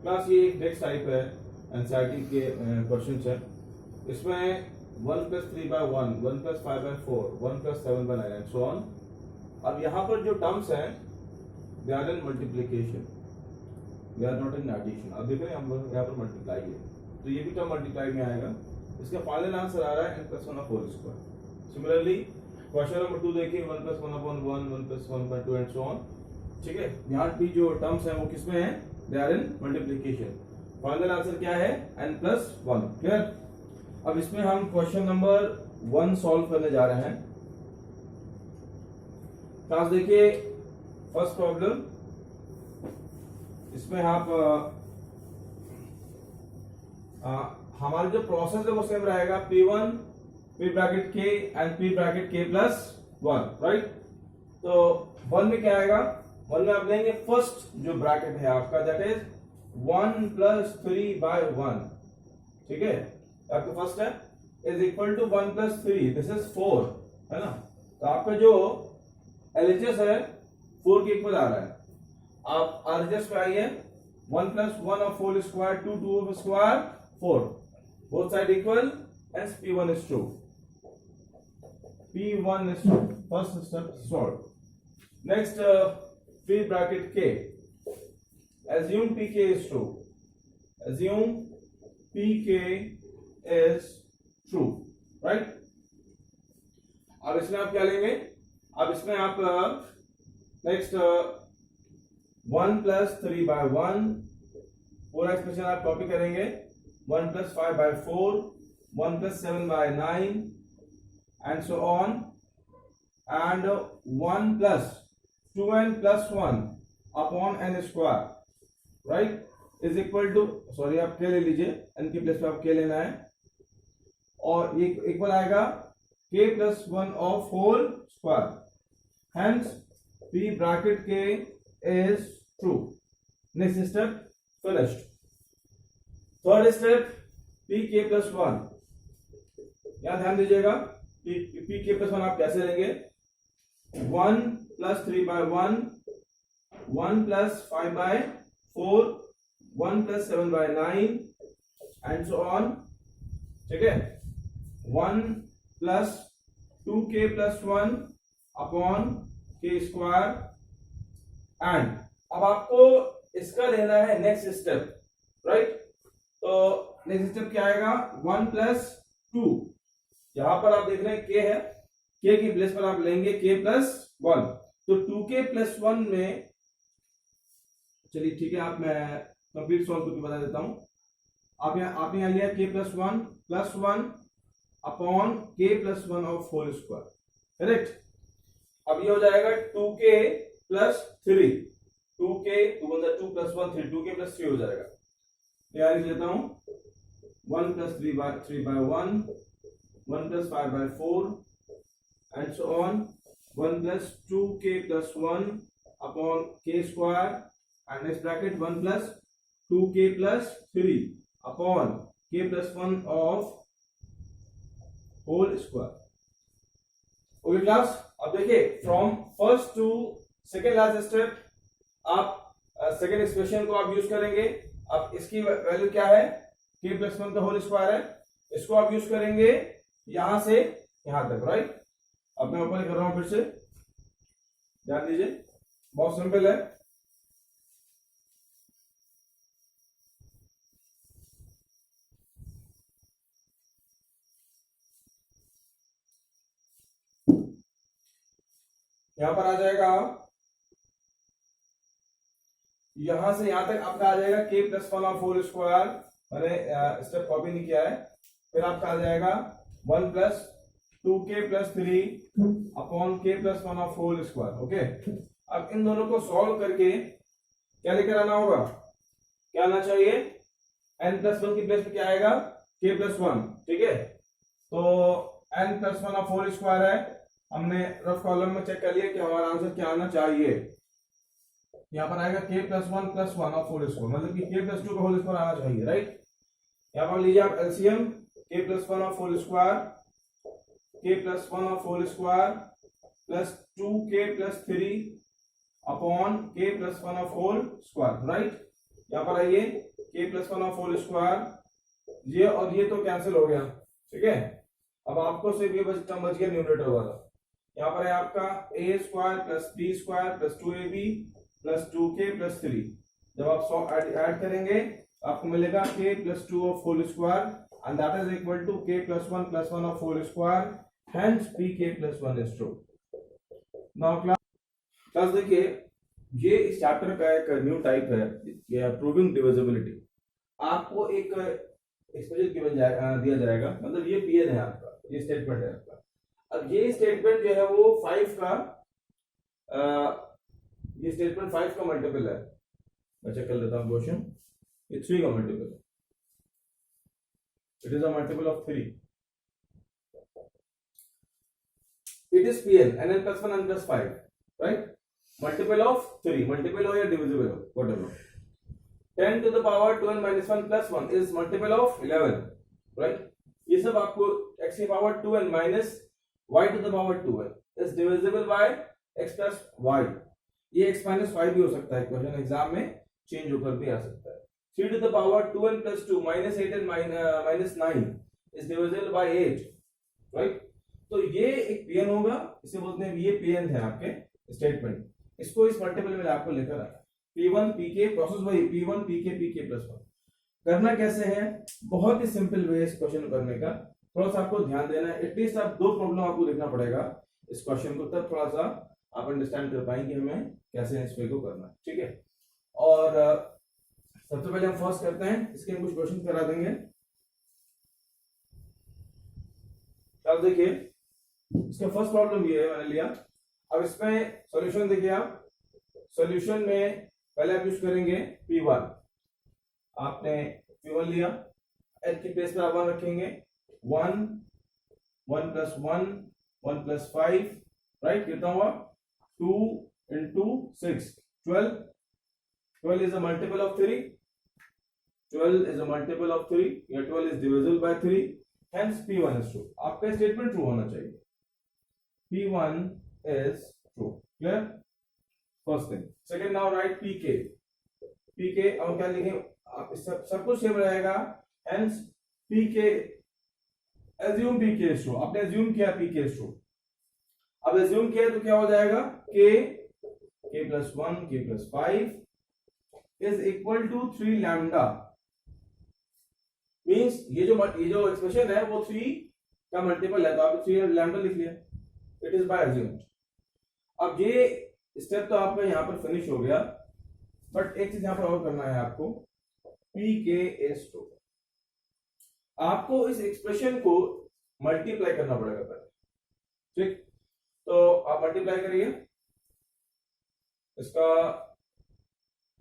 Class ये next type है NCERT के क्वेश्चन है। इसमें 1 + 3/1, 1 + 5/4, 1 + 7/9 एंड सो ऑन। अब यहाँ पर जो टर्म्स हैं they are in multiplication, they are not in addition. अब देख रहे हैं हम लोग यहाँ पर मल्टीप्लाई है, तो ये भी टर्म मल्टीप्लाई में आएगा। इसका फाइनल आंसर आ रहा है n+1/4। सिमिलरली क्वेश्चन नंबर 2 देखिए 1 + 1/1, 1 + 1/2 एंड सो ऑन। ठीक है, यहाँ भी जो टर्म्स हैं वो किसमें हैं? They are in multiplication. Final answer क्या है? n+1। क्लियर? अब इसमें हम क्वेश्चन नंबर 1 सॉल्व करने जा रहे हैं। क्लास देखिए फर्स्ट प्रॉब्लम, इसमें आप हमारा जो प्रोसेस है वो सेम रहेगा, P1 P bracket K and P bracket K+1, right. तो 1 में क्या आएगा? 1 में आप लेंगे फर्स्ट जो ब्रैकेट है आपका, दैट इज 1 + 3/1। ठीक है, आपका फर्स्ट है is equal to 1 + 3, this is 4, है ना। तो आपका जो LHS है 4 के इक्वल आ रहा है। आप RHS पे आइए, 1 + 1/4², 2 2/2, 4, both side equal, hence P1 is true. P1 is true. First step solved. Next, P bracket K. Assume PK is true. Assume PK is true, right? अब इसमें आप क्या लेंगे? अब इसमें आप नेक्स्ट 1 + 3/1 पूरा एक्सप्रेशन आप कॉपी करेंगे, 1 + 5/4, 1 + 7/9 and so on, and 1 + 2n + 1 upon n², right, is equal to, sorry आप k ले लीजिए, n की प्लेस पे आप k लेना है, और ये इक्वल आएगा K+1/4², hence P bracket K is true. Next step finished. Third step, PK+1। यहां ध्यान दीजिएगा, PK+1 आप कैसे लेंगे? 1 + 3/1, 1 + 5/4, 1 + 7/9 and so on। ठीक है, 1 + 2K+1 upon K², एंड अब आपको इसका लेना है नेक्स्ट स्टेप, राइट। तो नेक्स्ट स्टेप क्या आएगा? 1 + 2, यहां पर आप देख रहे हैं k है, k की प्लेस पर आप लेंगे K+1, तो 2K+1 में, चलिए ठीक है, आप मैं कंप्लीट सॉल्व करके बता देता हूं। आपने यहां लिया K+1 + 1 अपॉन K+1/4², करेक्ट। अब ये हो जाएगा 2K + 3, 2K 2 + 1 3, 2K + 3 हो जाएगा। तैयार लिख लेता हूं, 1 + 3/1, 1 + 5/4 and so on, 1 + 2K+1 upon K² and next bracket 1 + 2K + 3 upon K+1/2²। Okay class, अब देखिए from first to second last step आप सेकेंड एक्सप्रेशन को आप यूज करेंगे। अब इसकी वैल्यू क्या है? K+1² है, इसको आप यूज करेंगे यहां से यहां तक, राइट। अब मैं ऊपर कर रहा हूं, फिर से ध्यान दीजिए, बहुत सिंपल है। यहां पर आ जाएगा, यहां से यहां तक आपका आ जाएगा K+1/4², मैंने स्टेप कॉपी नहीं किया है। फिर आपका आ जाएगा 1 + 2K + 3 अपॉन K+1/4²। ओके, अब इन दोनों को सॉल्व करके क्या लेकर आना होगा? क्या आना चाहिए? n+1 की प्लेस पे क्या आएगा? K+1। ठीक है, तो n+1/4² है, हमने रफ कॉलम में चेक कर लिया कि हमारा आंसर क्या आना चाहिए। यहां पर आएगा K+1 + 1/4², मतलब कि K+2 का होल स्क्वायर आना चाहिए, राइट। यहां पर लीजिए आप LCM, K+1/4² plus 2K + 3 upon K+1/4², right. यहाँ पर आइए k plus one of whole square, ये और ये तो कैंसिल हो गया, ठीक है। अब आपको सिर्फ ये बच गया न्यूमरेटर वाला। यहाँ पर है आपका A square plus B square plus 2ab plus 2k plus 3। जब आप 100 ऐड करेंगे आपको मिलेगा k plus 2 of whole square and that is equal to k plus 1 of whole square, hence pk plus 1 is true. Now class देखिए, ये इस chapter का एक न्यू टाइप है प्रूविंग डिविजिबिलिटी। आपको एक एक्सप्रेशन दिया जाएगा, मतलब ये पीएन है आपका, ये स्टेटमेंट है आपका। अब ये स्टेटमेंट जो है वो 5 का ये स्टेटमेंट 5 का मल्टीपल है। मैं चेक कर लेता हूँ क्वेश्चन, ये 3 का मल्टीपल है, it is a multiple of 3, it is pn n plus 1 n plus 5, right? Multiple of 3, multiple हो या divisible हो, whatever. 10 to the power 2n minus 1 plus 1 is multiple of 11, right? ये सब आपको x की power 2n minus y to the power 2n is divisible by x plus y। ये x minus 5 भी हो सकता है, क्वेश्चन एग्जाम में चेंज होकर भी आ सकता है। 3 to the power 2n plus 2 minus 8n minus 9 is divisible by 8, right? तो ये एक pn होगा, इसे बोलते हैं, ये pn है आपके स्टेटमेंट। इसको इस मल्टीपल में आपको लेकर आना p1 pk, प्रोसेस वही p1 pk pk प्लस 1। करना कैसे है, बहुत ही सिंपल वे इस क्वेश्चन को करने का, थोड़ा सा आपको ध्यान देना है। एटलीस्ट आप 2 प्रॉब्लम आपको लिखना पड़ेगा इस क्वेश्चन को, तब थोड़ा सा आप अंडरस्टैंड कर पाएंगे हमें कैसे इस वे को करना है, ठीक है। और सबसे पहले हम फर्स्ट करते हैं, इसके कुछ क्वेश्चन करा देंगे। अब देखिए, इसका फर्स्ट प्रॉब्लम ये है, मैंने लिया। अब इसमें सॉल्यूशन देखिए आप, सॉल्यूशन में पहले आप यूज करेंगे p1, आपने p1 लिया, h की प्लेस पर आप 1 रखेंगे, 1 1 प्लस 1 1 प्लस 5, राइट, कितना हुआ 2 into 6 12, 12 is a multiple of 3, 12 is a multiple of 3, या 12 is divisible by 3, hence p1 is true। आपका स्टेटमेंट ट्रू होना चाहिए, p1 is true, clear? First thing. Second, now write pk, pk और क्या लिखें, आप सब कुछ सेम रहेगा, hence pk, assume pk is true। आपने assume किया pk is true, अब assume किया तो क्या हो जाएगा, k plus 1 k plus 5 is equal to 3 lambda, means ये जो एक्सप्रेशन है वो 3 का मल्टीपल है, तो आप 3 लैम्डा लिख लिया, इट इज बाय assumed। अब ये स्टेप तो आपका यहाँ पर फिनिश हो गया, बट एक चीज यहाँ पर और करना है आपको, pk is true। आपको इस एक्सप्रेशन को मल्टीप्लाई करना पड़ेगा पहले, ठीक, तो आप मल्टीप्लाई करिए, इसका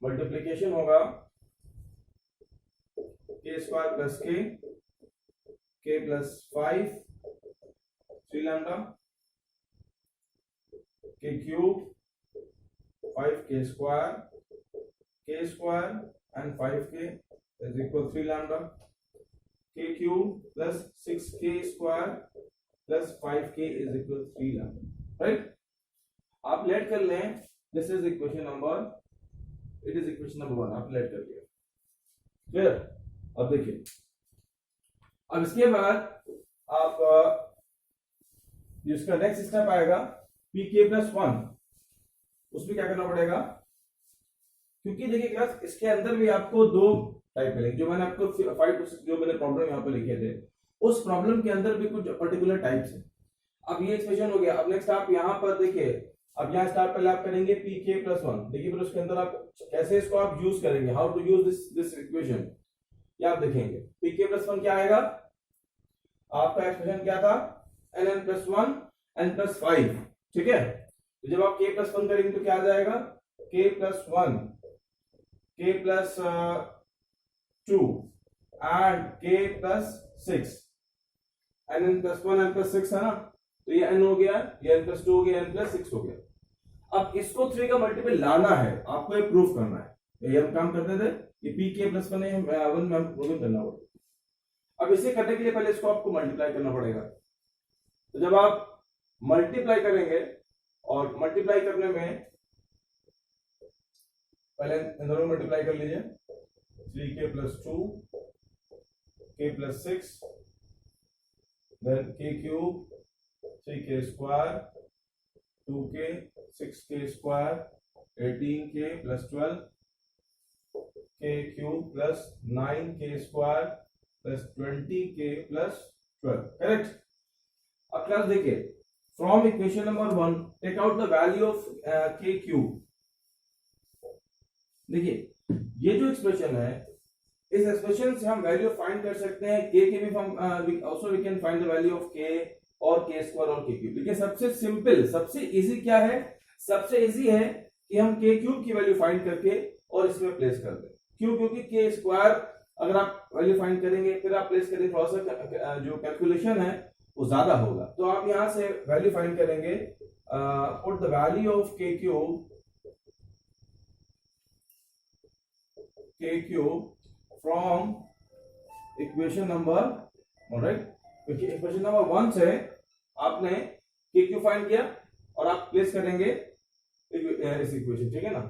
मल्टीप्लीकेशन होगा k square plus k plus 5 3 lambda k cube 5k square and 5k is equal 3 lambda, k cube plus 6k square plus 5k is equal 3 lambda, right? आप लेट कर लें, this is equation number, it is equation number 1, आप late कर लिया, clear. अब देखिए, अब इसके बाद आप जिसका नेक्स्ट स्टेप आएगा pk plus 1, उसमें क्या करना पड़ेगा, क्योंकि देखिए क्लास इसके अंदर भी आपको 2 टाइप मिलेंगे, जो मैंने आपको 5 to 6 जो मैंने प्रॉब्लम यहाँ पे लिखे थे, उस प्रॉब्लम के अंदर भी कुछ पर्टिकुलर टाइप्स है। अब ये एक्सप्रेशन हो गया, अब नेक्स्ट आप यहाँ पर देखिए, अब यहाँ स्टार्ट पहले आप करेंगे pk plus 1, देखिए फिर उसके अंदर आप कैसे इसको आप यूज करेंगे, how to use this equation, ये आप देखेंगे। pk plus 1 क्या आएगा, आपका एक्सप्रेशन क्या था, n plus 1 n plus 5, ठीक है। तो जब आप k plus 1 करेंगे तो क्या आ जाएगा, k plus 1 k plus 2 and k plus 6, n plus 1 n plus 6 है ना, तो ये n हो गया, ये n plus 2 हो गया, n plus 6 हो गया। अब इसको 3 का मल्टीपल लाना है, आपको ये प्रूफ करना है, ये हम काम करते थे, ये pk plus 1 है, 1 में प्रूव करना पड़ेगा। अब इसे करने के लिए पहले इसको आपको मल्टीप्लाई करना पड़ेगा, तो जब आप मल्टीप्लाई करेंगे, और मल्टीप्लाई करने में पहले इन दोनों मल्टीप्लाई कर लीजिए, 3k plus 2 k plus 6 then k cube 3k square 2k 6k square 18k plus 12 k cube plus 9k square plus 20k plus 12 correct. अब क्लास देखिए from equation number 1 take out the value of k cube. देखिए ये जो expression है इस expression से हम value find कर सकते हैं k के भी हम also we can find the value of k और k स्क्वायर और k क्यूब। लेकिन सबसे सिंपल सबसे इजी क्या है, सबसे इजी है कि हम k क्यूब की वैल्यू फाइंड करके और इसमें प्लेस कर दें। क्यों? क्योंकि k स्क्वायर अगर आप वैल्यू फाइंड करेंगे फिर आप प्लेस करेंगे थोड़ा सा जो कैलकुलेशन है वो ज्यादा होगा। तो आप यहां से वैल्यू फाइंड करेंगे put the value of k cube from equation number, alright, क्योंकि इक्वेशन नंबर 1 से आपने k क्यूब फाइंड किया और आप प्लेस करेंगे इस इक्वेशन, ठीक है ना।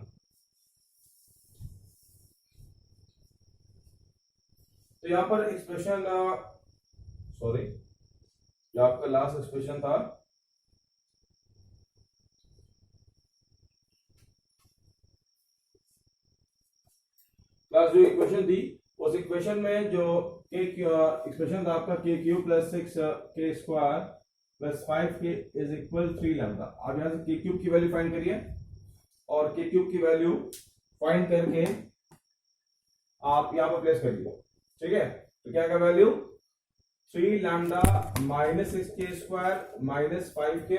तो यहां पर एक्सप्रेशन सॉरी जो आपका लास्ट एक्सप्रेशन था क्लास जो इक्वेशन थी उस इक्वेशन में जो k एक्सप्रेशन था आपका k cube plus 6k square plus 5k is equal 3 lambda. आप यहां से k क्यूब की वैल्यू फाइंड करिए और k क्यूब की वैल्यू फाइंड करके आप यहां पर प्लेस करिए, ठीक है। तो क्या का value 3 lambda minus 6k square minus 5k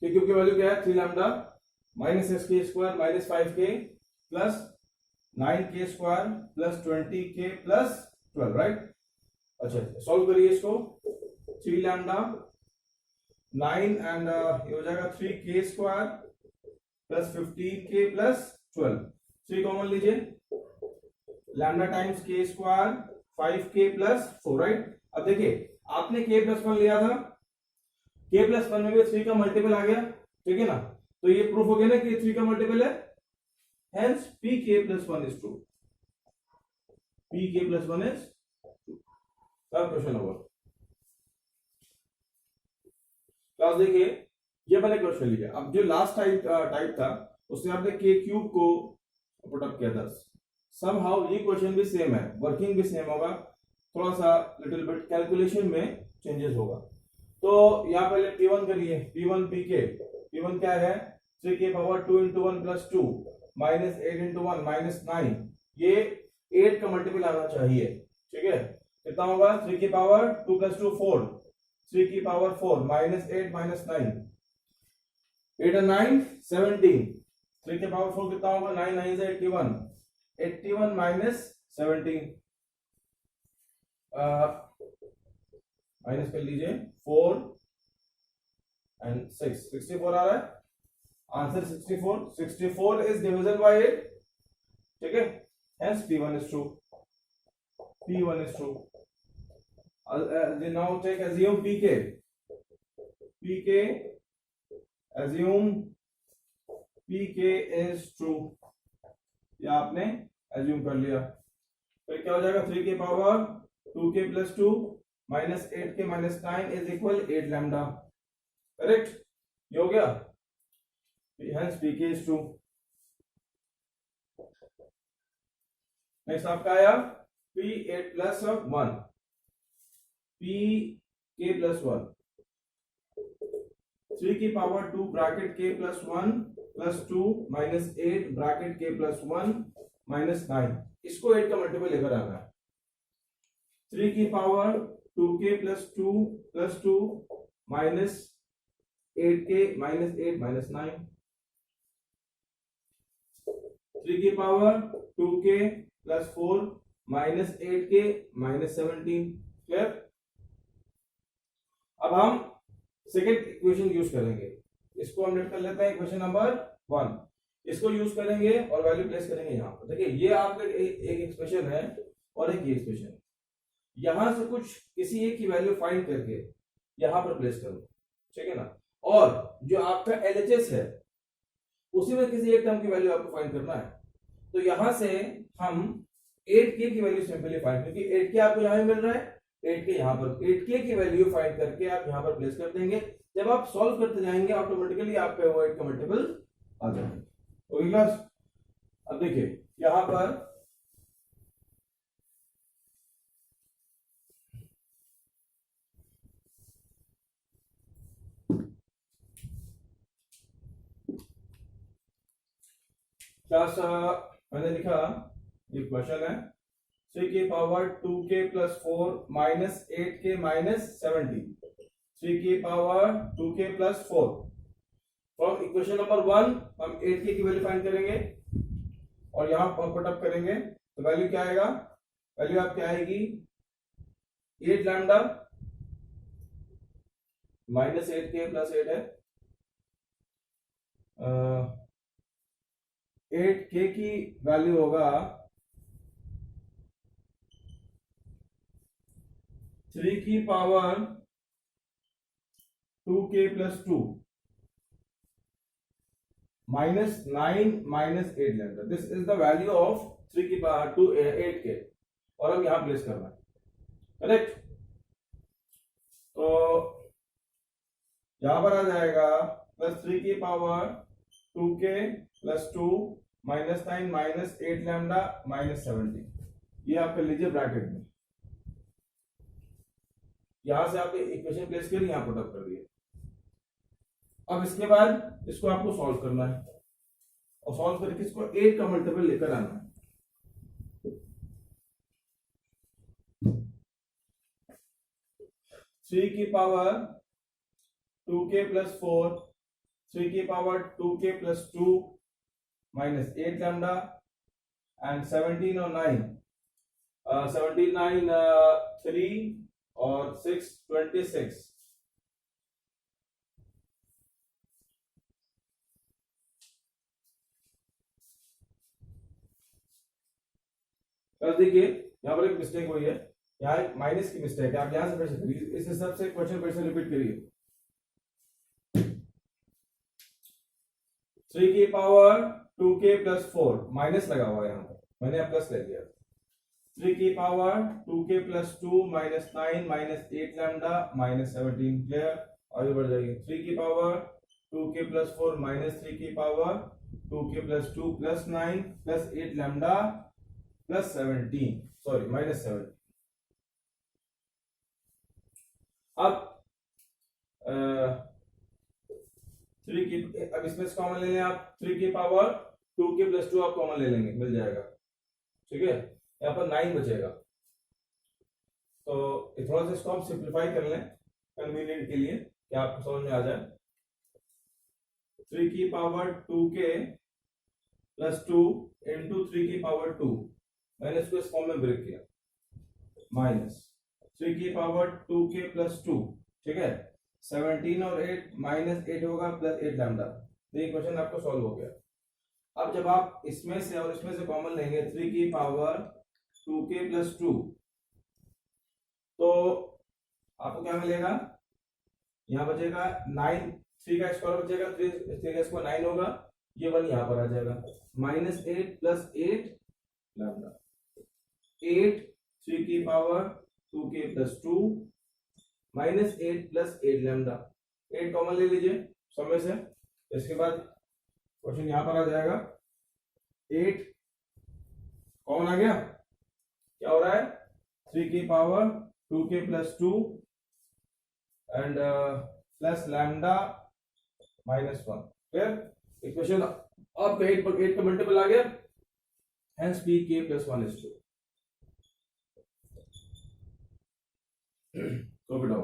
k cube की वैल्यू क्या है 3 lambda minus 6k square minus 5k plus 9k square plus 20k plus 12, right. अच्छा सॉल्व करिए इसको 3 लैम्डा 9 एंड ये हो जाएगा 3k square plus 15k plus 12, 3 common लीजिए, lambda times k square 5k plus 4, right. अब देखिए आपने k प्लस 1 लिया था, k प्लस 1 में भी 3 का मल्टीपल आ गया, ठीक है ना। तो ये प्रूफ हो गया ना कि 3 का मल्टीपल है, hence pk plus 1 is true, pk plus 1 is true. अब क्वेश्चन नंबर क्लास देखिए ये वाला क्वेश्चन लिखिए। अब जो लास्ट टाइप था उसमें आपने k क्यूब को पुट अप किया था, समहाउ ये क्वेश्चन भी सेम है, वर्किंग भी सेम होगा, थोड़ा सा लिटिल बिट कैलकुलेशन में चेंजेस होगा। तो यहाँ पहले P1 करिए, P1 P1 क्या है 3k power 2 into 1 plus 2 minus 8 into 1 minus 9, ये 8 का मल्टीपल आना चाहिए, ठीक है। कितना होगा 3k power 2 plus 2 4, 3k power 4 minus 8 minus 9, 8 और 9 17, 3k पावर 4 कितना होगा 9 9 से 81, 81 माइनस 17 माइनस कर लीजिए 4 एंड 6 64 आ रहा है आंसर 64, 64 इज डिविजन बाय 8, ठीक है, hence P1 is true, P1 is true. Now take assume pk assume pk is true, ये आपने assume कर लिया। फिर क्या हो जाएगा 3k power 2k plus 2 minus 8k minus 9 is equal 8 lambda, correct, ये हो गया, hence pk is true। Next आपका आया p8 प्लस 1, pk प्लस 1, 3 की power 2 bracket k plus 1 plus 2 minus 8 bracket k plus 1 minus 9, इसको 8 का मल्टीपल लेकर आना है, 3 की power 2k plus 2 minus 8k minus 8 minus 9, 3 की power 2k plus 4 minus 8k minus 17, clear. अब हम सेकेंड इक्वेशन यूज करेंगे, इसको हम लेट कर लेते हैं इक्वेशन नंबर 1, इसको यूज करेंगे और वैल्यू प्लेस करेंगे यहाँ पर। देखिए ये आपका एक एक्सप्रेशन है और एक ये एक्सप्रेशन, यहां से कुछ किसी एक की वैल्यू फाइंड करके यहां पर प्लेस करो, ठीक है ना। और जो आपका LHS है उसी में किसी एक टर्म की वैल्यू आपको फाइंड करना है। तो यहां से हम 8k की वैल्यू सिंपली फाइंड, क्योंकि 8k आपको यहां मिल रहा है, 8k यहां पर, 8k की वैल्यू फाइंड करके आप यहां पर प्लेस कर देंगे। जब आप सॉल्व करते जाएंगे ऑटोमेटिकली आप पे वो 8 का मल्टीपल आ जाएगा। ओके क्लास, अब देखिए यहां पर क्लास मैंने लिखा, ये क्वेश्चन है 3 की power 2k plus 4 minus 8k minus 17, 3 की power 2k plus 4। From equation number 1 हम 8k की वैल्यू फाइंड करेंगे और यहां पर पुट अप करेंगे, तो वैल्यू क्या आएगा, वैल्यू आपकी आएगी 8 लैम्डा माइनस 8k प्लस 8 है, 8k की वैल्यू होगा 3 की power 2k plus 2 minus 9 minus 8 lambda. This is the value of 3 की पावर 2 8k, और हम यहां प्लेस करना है, करेक्ट। तो यहां पर आ जाएगा प्लस 3 की power 2k plus 2 minus 9 minus 8 lambda minus 17, ये आप कर लीजिए ब्रैकेट में। यहां से आपने इक्वेशन प्लेस करी, यहां पुट अप कर दिए। अब इसके बाद इसको आपको सॉल्व करना है, और सॉल्व करके इसको 8 का मल्टीपल लेकर आना है। थ्री की पावर 2k प्लस 4, 3 की power 2k plus 2 minus 8 lambda and 17 और 9, 17 9 3 और 6 26। देखिए यहां पर एक मिस्टेक हुई है, यहाँ एक माइनस की मिस्टेक है, आप यहां से फिर से करिए, इस हिसाब से क्वेश्चन फिर से रिपीट करिए। 3 की पावर 2k प्लस 4 माइनस लगा हुआ है, यहाँ पर मैंने अब प्लस ले लिया। 3 की power 2k plus 2 minus 9 minus 8 lambda minus 17, clear, आगे बढ़ जाइए। 3 की पावर 2k प्लस 4 माइनस 3 की power 2k plus 2 plus 9 plus 8 lambda plus 17, sorry minus 17। अब 3 की, अब इसमें से कॉमन ले लें आप, 3 की पावर 2k प्लस 2 आप कॉमन ले लेंगे, मिल जाएगा, ठीक है। यहाँ पर 9 बचेगा, तो थोड़ा सा इसको हम सिंप्लीफाई कर लें कन्वीनियंट के लिए, कि आपको समझ में आ जाए। 3 की पावर 2k प्लस 2 इंटू 3 की पावर 2, मैंने इसको इस फॉर्म में ब्रेक किया, माइनस 3 की पावर 2k प्लस 2, ठीक है, 17 और 8 माइनस 8 होगा प्लस 8 लैम्डा। तो ये क्वेश्चन आपको सॉल्व हो गया। अब जब आप इसमें से और इसमें से कॉमन लेंगे 3 की पावर 2k प्लस 2, तो आपको क्या मिलेगा, यहां बचेगा 9, 3 का स्क्वायर बचेगा, 3 का स्क्वायर 9 होगा, ये 1 यहां पर आ जाएगा, माइनस 8 प्लस 8 लैम्डा, 8 3 की power 2k plus 2 minus 8 plus 8 lambda, 8 common ले लीजिए सब में से, इसके बाद क्वेश्चन यहां पर आ जाएगा, 8 कॉमन आ गया, क्या हो रहा है, 3 की power 2k plus 2 and plus lambda minus 1, फिर इक्वेशन आपका 8 का मल्टीपल आ गया, हेंस pk प्लस 1 is 2। तो बेटा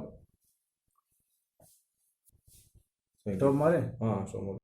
तो हमारे, हाँ सो